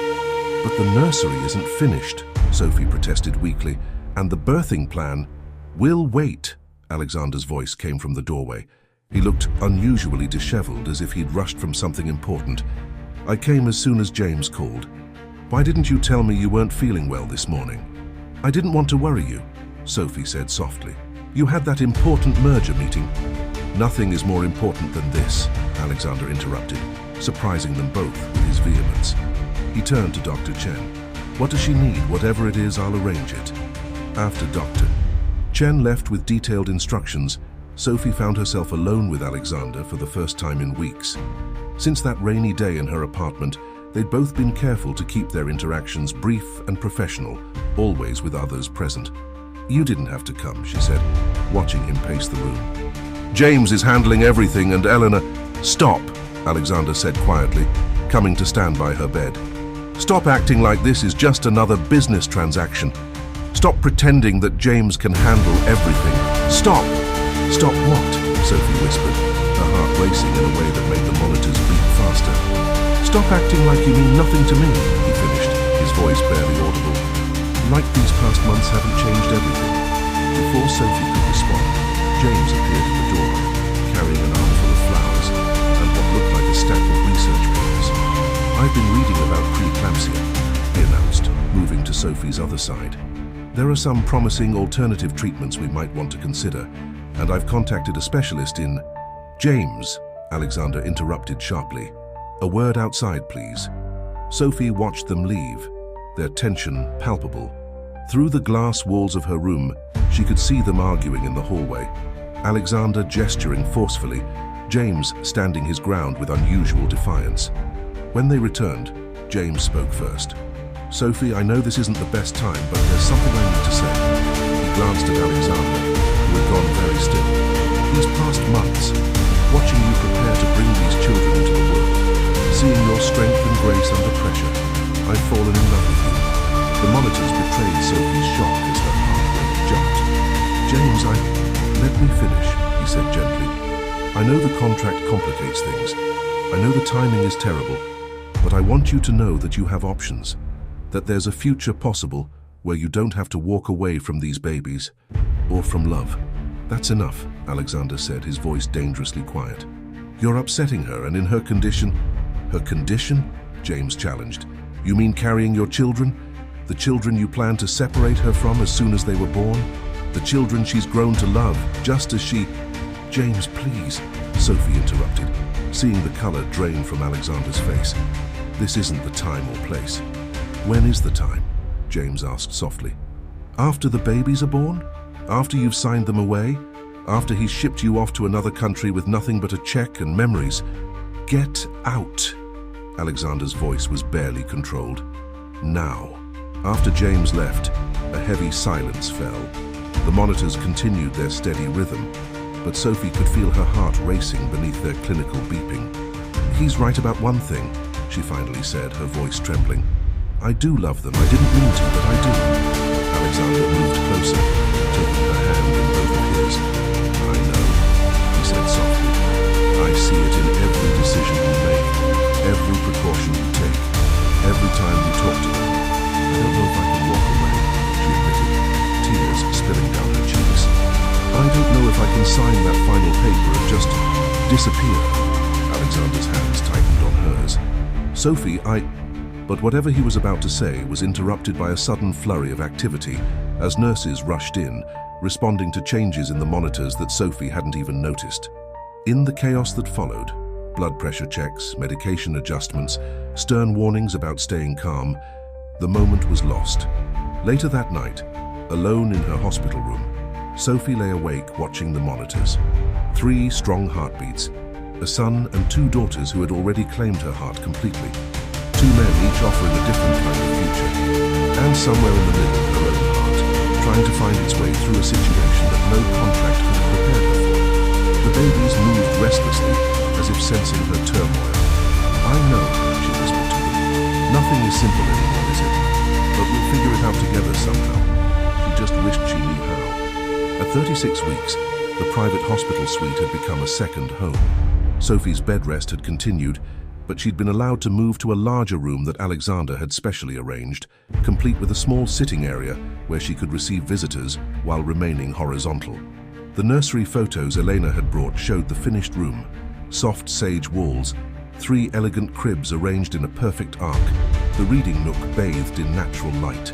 But the nursery isn't finished, Sophie protested weakly, and the birthing plan will wait. Alexander's voice came from the doorway. He looked unusually disheveled, as if he'd rushed from something important. I came as soon as James called. Why didn't you tell me you weren't feeling well this morning? I didn't want to worry you, Sophie said softly. You had that important merger meeting. Nothing is more important than this, Alexander interrupted, surprising them both with his vehemence. He turned to Dr. Chen. What does she need? Whatever it is, I'll arrange it. After Dr. Chen left with detailed instructions, Sophie found herself alone with Alexander for the first time in weeks. Since that rainy day in her apartment, they'd both been careful to keep their interactions brief and professional, always with others present. You didn't have to come, she said, watching him pace the room. James is handling everything, and Eleanor— Stop, Alexander said quietly, coming to stand by her bed. Stop acting like this is just another business transaction. Stop pretending that James can handle everything. Stop! Stop what? Sophie whispered, her heart racing in a way that made the monitors beat faster. Stop acting like you mean nothing to me, he finished, his voice barely audible. Like these past months haven't changed everything. Before Sophie could respond, James appeared in the doorway, carrying an armful of flowers and what looked like a stack of research papers. I've been reading about preeclampsia, he announced, moving to Sophie's other side. There are some promising alternative treatments we might want to consider, and I've contacted a specialist in— James, Alexander interrupted sharply. A word outside, please. Sophie watched them leave, their tension palpable. Through the glass walls of her room, she could see them arguing in the hallway. Alexander gesturing forcefully, James standing his ground with unusual defiance. When they returned, James spoke first. Sophie, I know this isn't the best time, but there's something I need to say. He glanced at Alexander, who had gone very still. These past months, watching you prepare to bring these children into the world, seeing your strength and grace under pressure, I've fallen in love with you. The monitors betrayed Sophie's shock as her heart rate jumped. James, let me finish, he said gently. I know the contract complicates things. I know the timing is terrible, but I want you to know that you have options. That there's a future possible where you don't have to walk away from these babies, or from love. That's enough, Alexander said, his voice dangerously quiet. You're upsetting her, and in her condition— Her condition? James challenged. You mean carrying your children? The children you plan to separate her from as soon as they were born? The children she's grown to love, just as she— James, please, Sophie interrupted, seeing the color drain from Alexander's face. This isn't the time or place. When is the time? James asked softly. After the babies are born? After you've signed them away? After he's shipped you off to another country with nothing but a check and memories? Get out! Alexander's voice was barely controlled. Now. After James left, a heavy silence fell. The monitors continued their steady rhythm. but Sophie could feel her heart racing beneath their clinical beeping. "He's right about one thing," she finally said, her voice trembling. "I do love them. I didn't mean to, but I do." Alexander moved closer, taking her hand in both of his. "I know," he said softly. "I see it in every decision you make, every precaution you take, every time you talk to them. I don't know if I can walk away," she admitted, tears spilling down her cheeks. "I don't know if I can sign that final paper and just disappear." Alexander's hands tightened on hers. "Sophie, But whatever he was about to say was interrupted by a sudden flurry of activity as nurses rushed in, responding to changes in the monitors that Sophie hadn't even noticed. In the chaos that followed, blood pressure checks, medication adjustments, stern warnings about staying calm, the moment was lost. Later that night, alone in her hospital room, Sophie lay awake watching the monitors. 3 strong heartbeats, a son and 2 daughters who had already claimed her heart completely. 2 men each offering a different kind of future. And somewhere in the middle, her own heart, trying to find its way through a situation that no contract could have prepared her for. The babies moved restlessly, as if sensing her turmoil. "I know," she whispered to them. "Nothing is simple anymore, is it? But we'll figure it out together somehow." She just wished she knew how. At 36 weeks, the private hospital suite had become a second home. Sophie's bed rest had continued, but she'd been allowed to move to a larger room that Alexander had specially arranged, complete with a small sitting area where she could receive visitors while remaining horizontal. The nursery photos Elena had brought showed the finished room, soft sage walls, 3 elegant cribs arranged in a perfect arc, the reading nook bathed in natural light.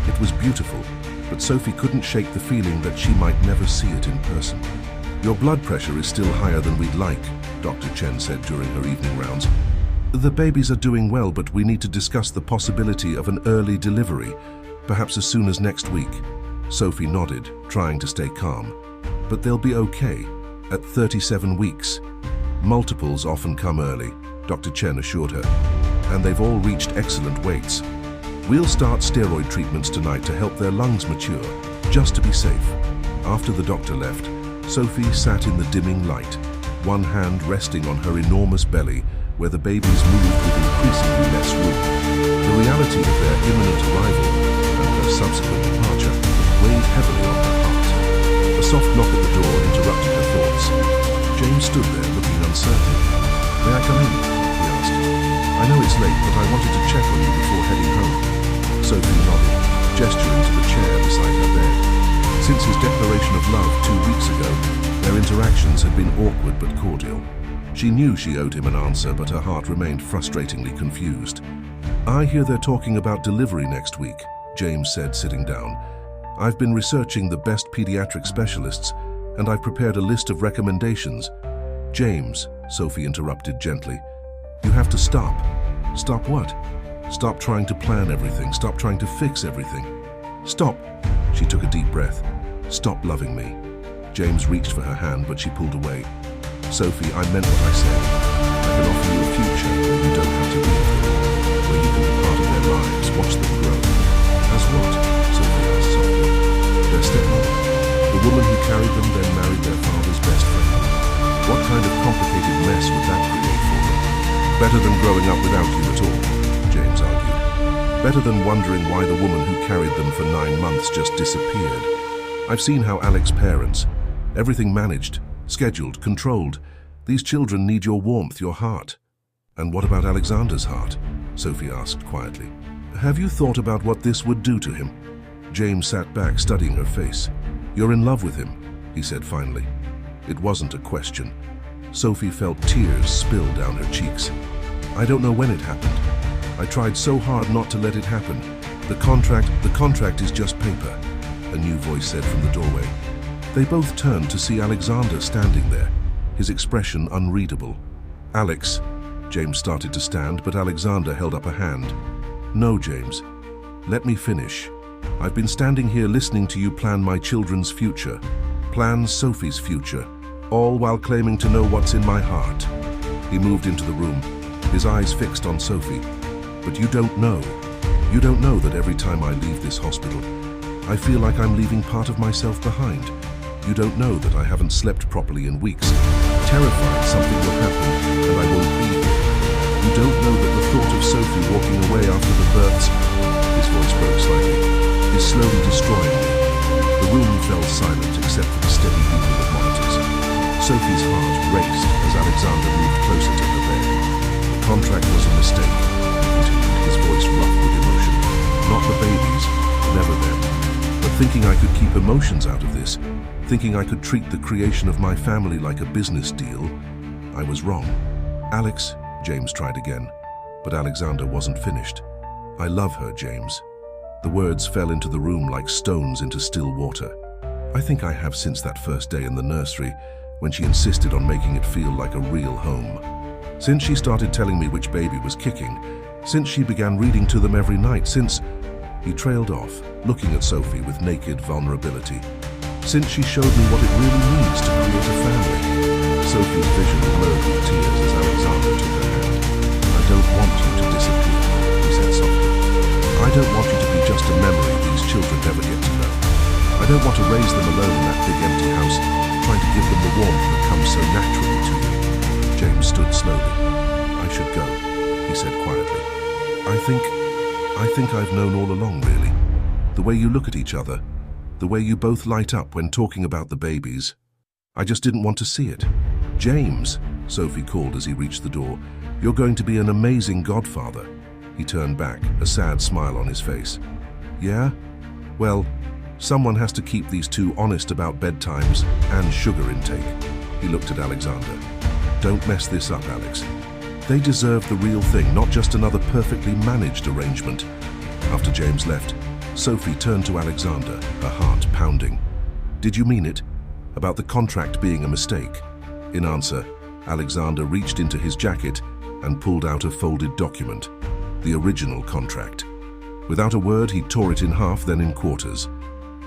It was beautiful, but Sophie couldn't shake the feeling that she might never see it in person. "Your blood pressure is still higher than we'd like," Dr. Chen said during her evening rounds. "The babies are doing well, but we need to discuss the possibility of an early delivery, perhaps as soon as next week." Sophie nodded, trying to stay calm. "But they'll be okay at 37 weeks. Multiples often come early," Dr. Chen assured her, "and they've all reached excellent weights. We'll start steroid treatments tonight to help their lungs mature, just to be safe." After the doctor left, Sophie sat in the dimming light, one hand resting on her enormous belly, where the babies moved with increasingly less room. The reality of their imminent arrival and her subsequent departure weighed heavily on her heart. A soft knock at the door interrupted her thoughts. James stood there looking uncertain. "May I come in?" he asked. "I know it's late, but I wanted to check on you before heading home." Sophie nodded, gesturing to the chair beside her bed. Since his declaration of love 2 weeks ago, their interactions had been awkward but cordial. She knew she owed him an answer, but her heart remained frustratingly confused. "I hear they're talking about delivery next week," James said, sitting down. "I've been researching the best pediatric specialists, and I've prepared a list of recommendations." "James," Sophie interrupted gently, "you have to stop." "Stop what?" "Stop trying to plan everything. Stop trying to fix everything. Stop." She took a deep breath. "Stop loving me." James reached for her hand, but she pulled away. "Sophie, I meant what I said. I can offer you a future where you don't have to leave them, where you can be part of their lives, watch them grow." "As what?" Sophie asked softly. "Their stepmother. The woman who carried them, then married their father's best friend. What kind of complicated mess would that create for them? Better than growing up without you at all," James argued. "Better than wondering why the woman who carried them for 9 months just disappeared. I've seen how Alex's parents, everything managed, scheduled, controlled. These children need your warmth, your heart." "And what about Alexander's heart?" Sophie asked quietly. "Have you thought about what this would do to him?" James sat back, studying her face. "You're in love with him," he said finally. It wasn't a question. Sophie felt tears spill down her cheeks. "I don't know when it happened. I tried so hard not to let it happen. The contract is just paper," a new voice said from the doorway. They both turned to see Alexander standing there, his expression unreadable. "Alex," James started to stand, but Alexander held up a hand. "No, James. Let me finish. I've been standing here listening to you plan my children's future, plan Sophie's future, all while claiming to know what's in my heart." He moved into the room, his eyes fixed on Sophie. "But you don't know. You don't know that every time I leave this hospital, I feel like I'm leaving part of myself behind. You don't know that I haven't slept properly in weeks, terrified something will happen and I won't be here. You don't know that the thought of Sophie walking away after the births," his voice broke slightly, "is slowly destroying me." The room fell silent except for the steady beating of monitors. Sophie's heart raced as Alexander moved closer to her bed. "The contract was a mistake," he continued, his voice rough with emotion. "Not the babies, never them. But thinking I could keep emotions out of this, thinking I could treat the creation of my family like a business deal, I was wrong." "Alex," James tried again, but Alexander wasn't finished. "I love her, James." The words fell into the room like stones into still water. "I think I have since that first day in the nursery, when she insisted on making it feel like a real home. Since she started telling me which baby was kicking, since she began reading to them every night, since—" He trailed off, looking at Sophie with naked vulnerability. "Since she showed me what it really means to create a family." Sophie's vision blurred with tears as Alexander took her hand. "I don't want you to disappear," he said softly. "I don't want you to be just a memory these children never get to know. I don't want to raise them alone in that big empty house, trying to give them the warmth that comes so naturally to you." James stood slowly. "I should go," he said quietly. I think I've known all along, really. The way you look at each other, the way you both light up when talking about the babies. I just didn't want to see it." "James," Sophie called as he reached the door, "you're going to be an amazing godfather." He turned back, a sad smile on his face. "Yeah? Well, someone has to keep these two honest about bedtimes and sugar intake." He looked at Alexander. "Don't mess this up, Alex. They deserve the real thing, not just another perfectly managed arrangement." After James left, Sophie turned to Alexander, her heart pounding. "Did you mean it? About the contract being a mistake?" In answer, Alexander reached into his jacket and pulled out a folded document, the original contract. Without a word, he tore it in half, then in quarters.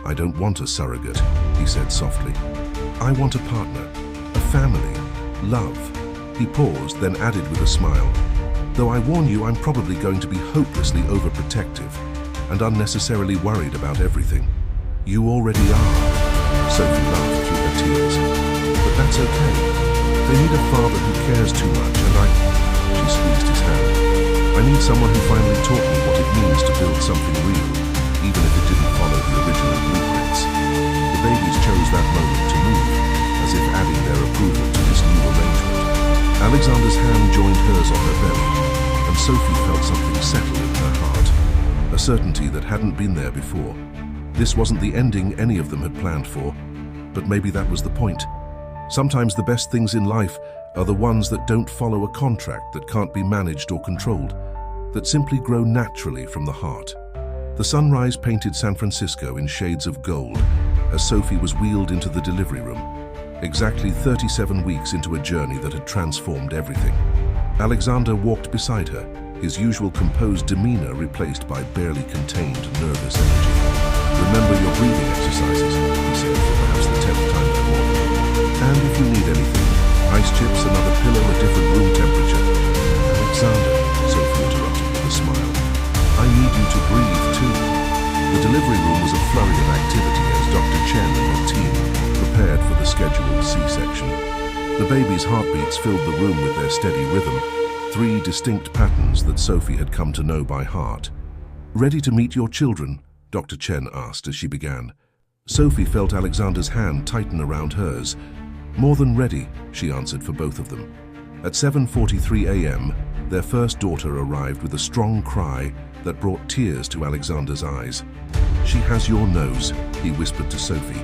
"I don't want a surrogate," he said softly. "I want a partner, a family, love." He paused, then added with a smile, "Though I warn you, I'm probably going to be hopelessly overprotective and unnecessarily worried about everything." "You already are." Sophie laughed through her tears. "But that's okay. They need a father who cares too much, and She squeezed his hand. "I need someone who finally taught me what it means to build something real, even if it didn't follow the original blueprints." The babies chose that moment to move, as if adding their approval to this new arrangement. Alexander's hand joined hers on her belly, and Sophie felt something settle in her heart, a certainty that hadn't been there before. This wasn't the ending any of them had planned for, but maybe that was the point. Sometimes the best things in life are the ones that don't follow a contract, that can't be managed or controlled, that simply grow naturally from the heart. The sunrise painted San Francisco in shades of gold as Sophie was wheeled into the delivery room, exactly 37 weeks into a journey that had transformed everything. Alexander walked beside her, his usual composed demeanor replaced by barely contained nervous energy. "Remember your breathing exercises," he said for perhaps the 10th time that morning. "And if you need anything, ice chips, another pillow, a different room temperature." "Alexander," Sophie interrupted with a smile, "I need you to breathe too." The delivery room was a flurry of activity as Dr. Chen and her team prepared for the scheduled C-section. The baby's heartbeats filled the room with their steady rhythm, 3 distinct patterns that Sophie had come to know by heart. "Ready to meet your children?" Dr. Chen asked as she began. Sophie felt Alexander's hand tighten around hers. "More than ready," she answered for both of them. At 7:43 a.m., their first daughter arrived with a strong cry that brought tears to Alexander's eyes. "She has your nose," he whispered to Sophie.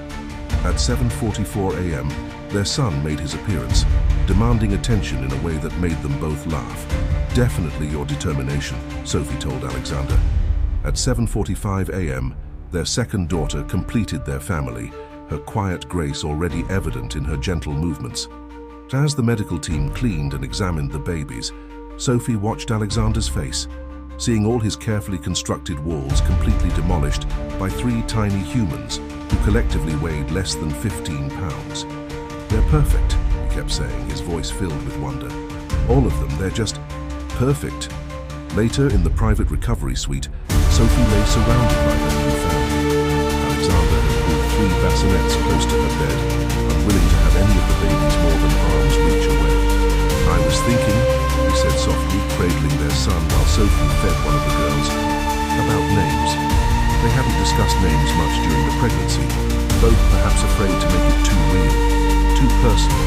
At 7:44 a.m., their son made his appearance, demanding attention in a way that made them both laugh. "Definitely your determination," Sophie told Alexander. At 7:45 a.m., their second daughter completed their family, her quiet grace already evident in her gentle movements. As the medical team cleaned and examined the babies, Sophie watched Alexander's face, seeing all his carefully constructed walls completely demolished by 3 tiny humans who collectively weighed less than 15 pounds. "They're perfect," he kept saying, his voice filled with wonder. "All of them, they're just perfect." Later, in the private recovery suite, Sophie lay surrounded by her new family. Alexander had pulled 3 bassinets close to her bed, unwilling to have any of the babies more than arm's reach away. "I was thinking," he said softly, cradling their son while Sophie fed one of the girls, "about names." They hadn't discussed names much during the pregnancy, both perhaps afraid to make it too real, too personal.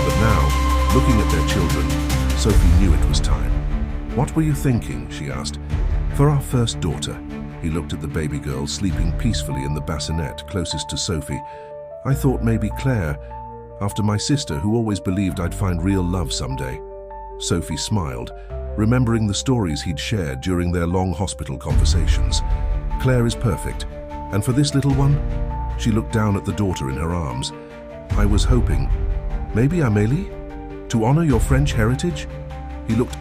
But now, looking at their children, Sophie knew it was time. "What were you thinking?" she asked. "For our first daughter." He looked at the baby girl sleeping peacefully in the bassinet closest to Sophie. "I thought maybe Claire, after my sister who always believed I'd find real love someday." Sophie smiled, remembering the stories he'd shared during their long hospital conversations. "Claire is perfect. And for this little one?" She looked down at the daughter in her arms. "I was hoping, maybe Amélie? To honor your French heritage?" He looked